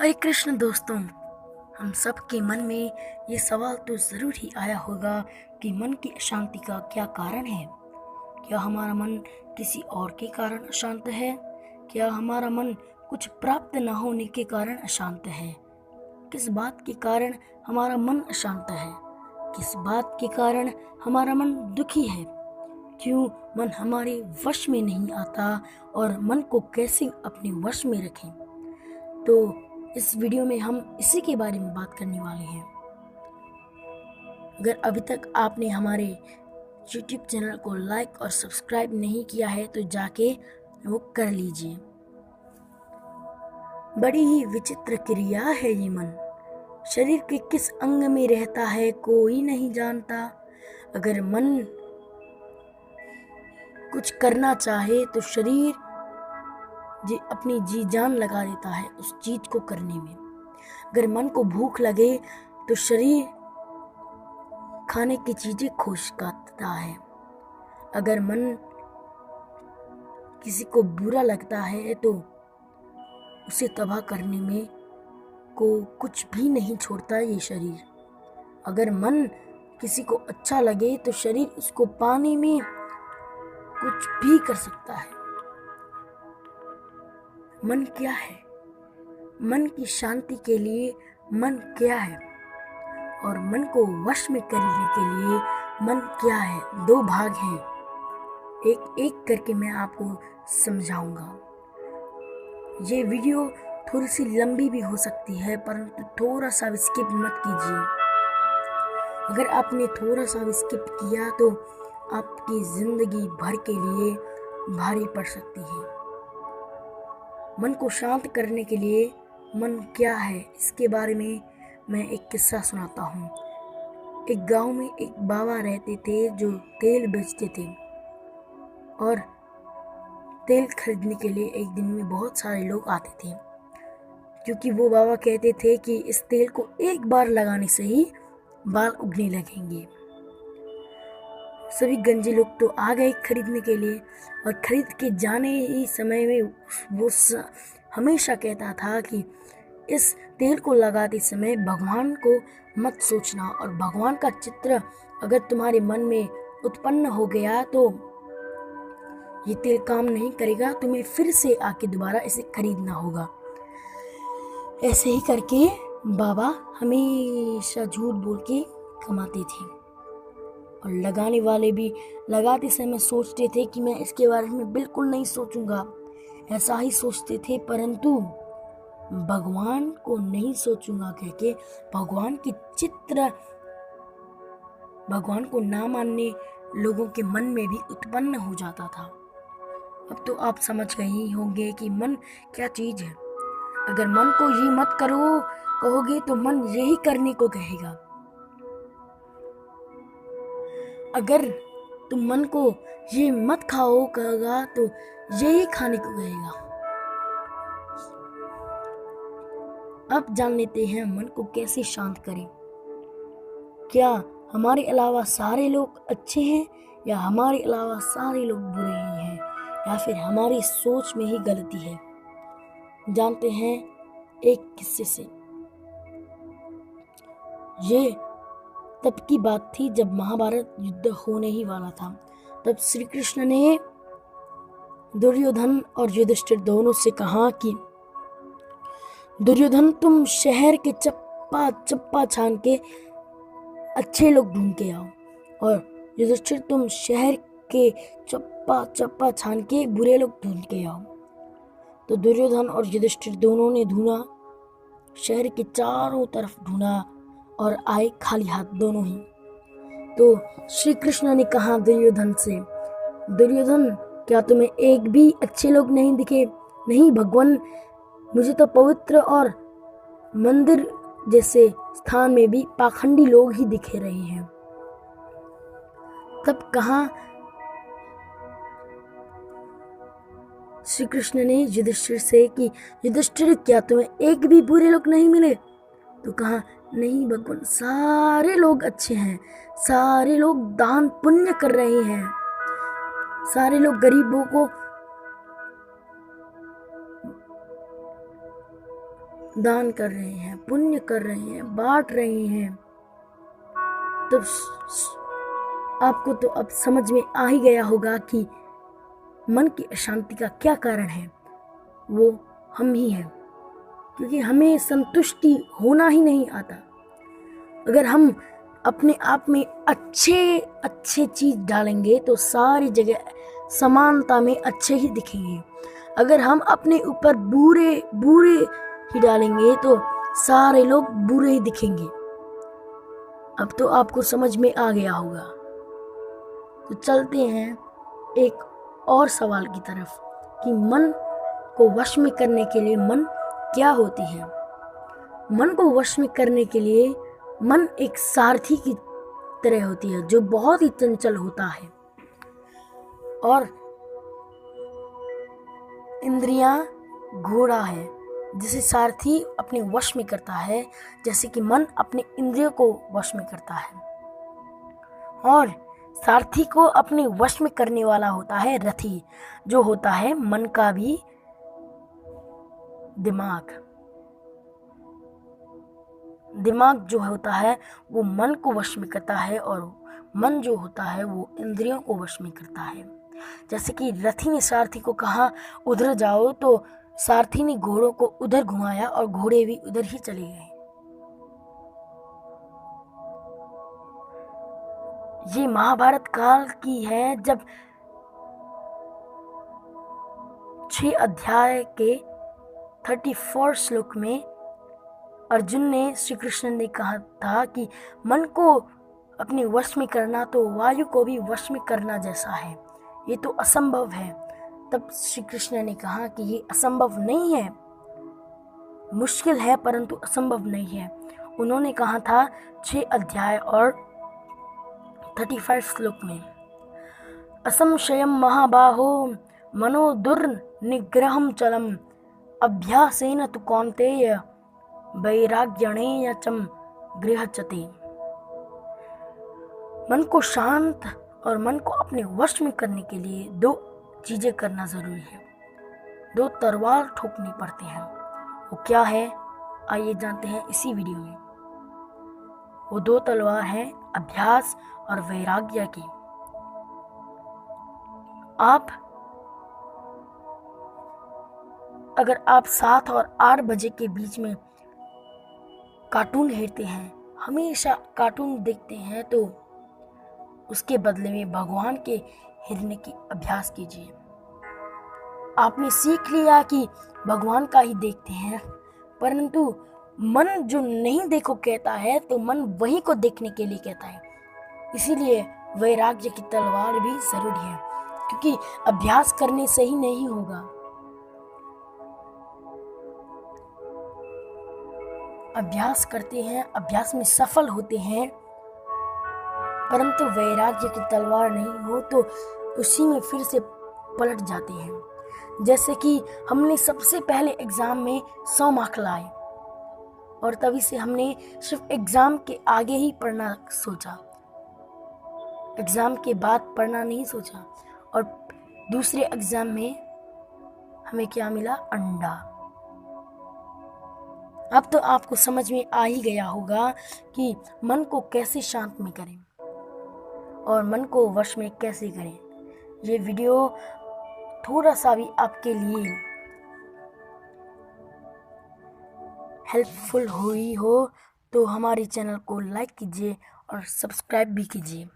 हरे कृष्ण दोस्तों, हम सब के मन में ये सवाल तो ज़रूर ही आया होगा कि मन की अशांति का क्या कारण है। क्या हमारा मन किसी और के कारण अशांत है? क्या हमारा मन कुछ प्राप्त न होने के कारण अशांत है? किस बात के कारण हमारा मन अशांत है? किस बात के कारण हमारा मन दुखी है? क्यों मन हमारे वश में नहीं आता और मन को कैसे अपने वश में रखें? तो इस वीडियो में हम इसी के बारे में बात करने वाले हैं। अगर अभी तक आपने हमारे YouTube चैनल को लाइक और सब्सक्राइब नहीं किया है तो जाके वो कर लीजिए। बड़ी ही विचित्र क्रिया है ये मन। शरीर के किस अंग में रहता है कोई नहीं जानता। अगर मन कुछ करना चाहे तो शरीर अपनी जी जान लगा देता है उस चीज को करने में। अगर मन को भूख लगे तो शरीर खाने की चीजें खोज करता है। अगर मन किसी को बुरा लगता है तो उसे तबाह करने में को कुछ भी नहीं छोड़ता ये शरीर। अगर मन किसी को अच्छा लगे तो शरीर उसको पाने में कुछ भी कर सकता है। मन क्या है? मन की शांति के लिए मन क्या है और मन को वश में करने के लिए मन क्या है? दो भाग हैं, एक एक करके मैं आपको समझाऊंगा। ये वीडियो थोड़ी सी लंबी भी हो सकती है, परंतु थोड़ा सा स्किप मत कीजिए। अगर आपने थोड़ा सा स्किप किया तो आपकी जिंदगी भर के लिए भारी पड़ सकती है। मन को शांत करने के लिए मन क्या है, इसके बारे में मैं एक किस्सा सुनाता हूँ। एक गांव में एक बाबा रहते थे जो तेल बेचते थे और तेल खरीदने के लिए एक दिन में बहुत सारे लोग आते थे, क्योंकि वो बाबा कहते थे कि इस तेल को एक बार लगाने से ही बाल उगने लगेंगे। सभी गंजे लोग तो आ गए खरीदने के लिए और खरीद के जाने ही समय में वो हमेशा कहता था कि इस तेल को लगाते समय भगवान को मत सोचना, और भगवान का चित्र अगर तुम्हारे मन में उत्पन्न हो गया तो ये तेल काम नहीं करेगा, तुम्हें फिर से आके दोबारा इसे खरीदना होगा। ऐसे ही करके बाबा हमेशा झूठ बोल के कमाते थे और लगाने वाले भी लगाते समय सोचते थे कि मैं इसके बारे में बिल्कुल नहीं सोचूंगा, ऐसा ही सोचते थे, परंतु भगवान को नहीं सोचूंगा कह के भगवान की चित्र भगवान को ना मानने लोगों के मन में भी उत्पन्न हो जाता था। अब तो आप समझ गए ही होंगे कि मन क्या चीज है। अगर मन को ये मत करो कहोगे तो मन यही करने को कहेगा। अगर तुम मन को ये मत खाओ कहेगा तो यही खाने को कहेगा। अब जान लेते हैं मन को कैसे शांत करें। क्या हमारे अलावा सारे लोग अच्छे हैं या हमारे अलावा सारे लोग बुरे ही हैं, या फिर हमारी सोच में ही गलती है? जानते हैं एक किस्से से। ये तब की बात थी जब महाभारत युद्ध होने ही वाला था। तब श्री कृष्ण ने दुर्योधन और युधिष्ठिर दोनों से कहा कि दुर्योधन तुम शहर के चप्पा चप्पा छान के अच्छे लोग ढूंढ के आओ, और युधिष्ठिर तुम शहर के चप्पा चप्पा छान के बुरे लोग ढूंढ के आओ। तो दुर्योधन और युधिष्ठिर दोनों ने ढूंढा, शहर के चारों तरफ ढूंढा और आए खाली हाथ दोनों ही। तो श्री कृष्ण ने कहा दुर्योधन से, दुर्योधन क्या तुम्हें एक भी अच्छे लोग नहीं दिखे? नहीं भगवान, मुझे तो पवित्र और मंदिर जैसे स्थान में भी पाखंडी लोग ही दिखे रहे हैं। तब कहा श्री कृष्ण ने युधिष्ठिर से कि युधिष्ठिर क्या तुम्हें एक भी बुरे लोग नहीं मिले? तो कहा नहीं भगवान, सारे लोग अच्छे हैं, सारे लोग दान पुण्य कर रहे हैं, सारे लोग गरीबों को दान कर रहे हैं, पुण्य कर रहे हैं, बांट रहे हैं, तो आपको तो अब समझ में आ ही गया होगा कि मन की अशांति का क्या कारण है। वो हम ही हैं, क्योंकि हमें संतुष्टि होना ही नहीं आता। अगर हम अपने आप में अच्छे अच्छे चीज डालेंगे तो सारी जगह समानता में अच्छे ही दिखेंगे। अगर हम अपने ऊपर बुरे बुरे ही डालेंगे तो सारे लोग बुरे ही दिखेंगे। अब तो आपको समझ में आ गया होगा। तो चलते हैं एक और सवाल की तरफ कि मन को वश में करने के लिए मन क्या होती है। मन को वश में करने के लिए मन एक सारथी की तरह होती है जो बहुत ही चंचल होता है, और इंद्रियां घोड़ा है जिसे सारथी अपने वश में करता है, जैसे कि मन अपने इंद्रियों को वश में करता है। और सारथी को अपने वश में करने वाला होता है रथी, जो होता है मन का भी दिमाग। दिमाग जो होता है वो मन को वश में करता है, और मन जो होता है वो इंद्रियों को वश में करता है। जैसे कि रथी ने सारथी को कहा उधर जाओ, तो सारथी ने घोड़ों को उधर घुमाया और घोड़े भी उधर ही चले गए। ये महाभारत काल की है, जब 6 अध्याय के 34 श्लोक में अर्जुन ने श्री कृष्ण ने कहा था कि मन को अपने वश में करना तो वायु को भी वश में करना जैसा है, ये तो असंभव है। तब श्री कृष्ण ने कहा कि ये असंभव नहीं है, मुश्किल है परंतु असंभव नहीं है। उन्होंने कहा था 6 अध्याय और 35 श्लोक में, असंशयम महाबाहो मनो दुर्निग्रहम चलम अभ्यासेन तु कौन्तेय वैराग्यणेन च गृह्यते। मन को शांत और मन को अपने वश में करने के लिए 2 चीजें करना जरूरी है, 2 तलवार ठोकने पड़ते हैं। वो क्या है, आइए जानते हैं इसी वीडियो में। वो 2 तलवार हैं अभ्यास और वैराग्य की। अगर आप 7 और 8 बजे के बीच में कार्टून हेरते हैं, हमेशा कार्टून देखते हैं, तो उसके बदले में भगवान के हेरने की अभ्यास कीजिए। आपने सीख लिया कि भगवान का ही देखते हैं, परंतु मन जो नहीं देखो कहता है तो मन वही को देखने के लिए कहता है। इसीलिए वैराग्य की तलवार भी जरूरी है, क्योंकि अभ्यास करने से ही नहीं होगा। अभ्यास करते हैं, अभ्यास में सफल होते हैं, परंतु वैराग्य की तलवार नहीं हो तो उसी में फिर से पलट जाते हैं। जैसे कि हमने सबसे पहले एग्जाम में 100 मार्क लाए और तभी से हमने सिर्फ एग्जाम के आगे ही पढ़ना सोचा, एग्जाम के बाद पढ़ना नहीं सोचा, और दूसरे एग्जाम में हमें क्या मिला, अंडा। अब तो आपको समझ में आ ही गया होगा कि मन को कैसे शांत में करें और मन को वश में कैसे करें। ये वीडियो थोड़ा सा भी आपके लिए हेल्पफुल हुई हो तो हमारे चैनल को लाइक कीजिए और सब्सक्राइब भी कीजिए।